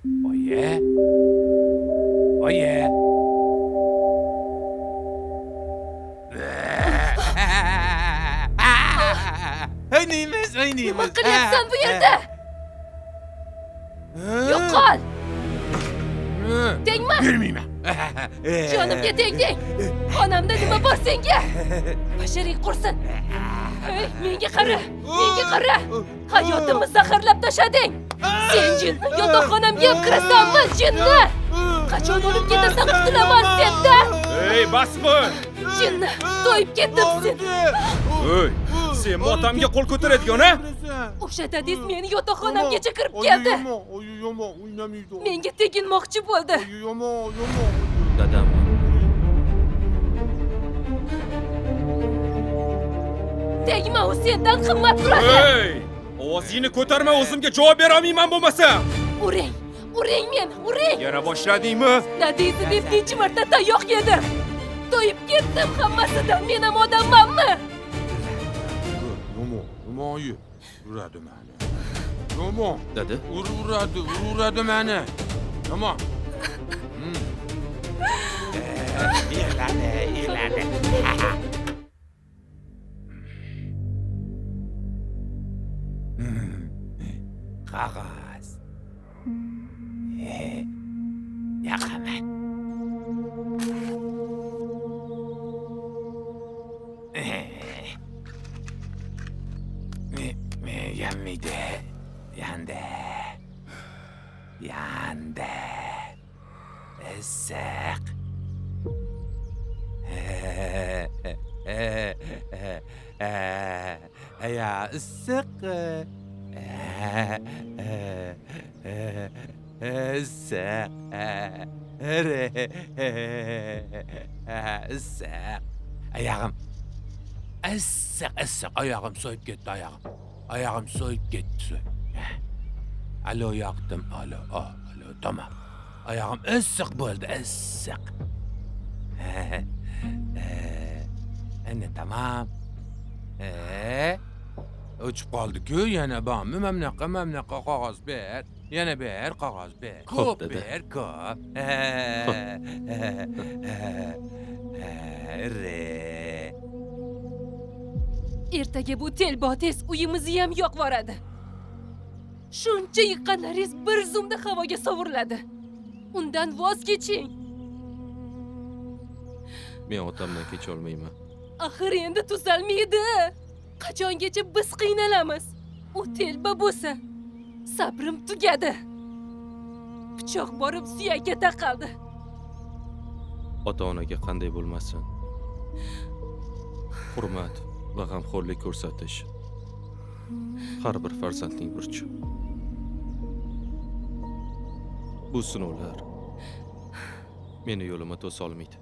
Oye. Oye. Oynaymiz, oynaymiz. Nima qilyapsan bu yerda? Yo'qol! Tegma! Yürümayeyim. Jonimga tegding! Xonamda nima bor senga? Basharing qursin! Hey, menga qara! Menga qara! Hayotimni zaharlab tashlading! Sen jinni yotoqxonamga ham kirasanmi, jinni? Qachon o'lib ketasan qutulaman sendan! Ey, bas qo'y! Jinni, to'yib ketdim sen! Ey, sen motamga qo'l ko'taradigan, ha? O'sha dadingiz meni yotoqxonamgacha kirib keldi. Menga teginmoqchi bo'ldi. Dadam. Tegma, u sendan qimmat turadi. Ey! Ovozingni ko'tarma, o'zimga javob bera olmayman bo'lmasa. Uring! Uring men, uring! Yana boshladingmi? Dadingizni deb necha marta tayoq yedim. To'yib ketdim hammasidan. Men ham odammanmi? Yomon uradi meni. Yomon. Dada. Uradi meni. Yomon. Yig'ladi. Qog'oz. Yoqaman. Yanmaydi. Yandi. Issiq. Ya issiq. Issiq. Issiq. Ayağım. Issiq. Ayağım soyup gitti ayağım. Ayağım soyup gitti. Alo yaktım. Alo. Tamam. Ayağım issiq bo'ldi, issiq. Endi tamam. Uchib qoldi-ku, yana bormi? Mamnaqa qog'oz ber. Yana ber, qog'oz ber. Ko'p ber, ko'p. Ertaga bu telbotes uyimizni ham yoqib yuboradi. Shuncha yiqqanlaringiz bir zumda havoga sovuriladi. Undan voz keching. Men otamdan kecha olmayman. Axir endi tuzalmaydi. Qachongacha biz qiynalamiz? U telba bo'lsa, sabrim tugadi. Pichoq borib suyakka taqaldi. Ota-onaga qanday bo'lmasin? Hurmat va g'amxo'rlik ko'rsatish har bir farzandning burchi. Bu sinovlar meni yo'lima to'sa olmaydi.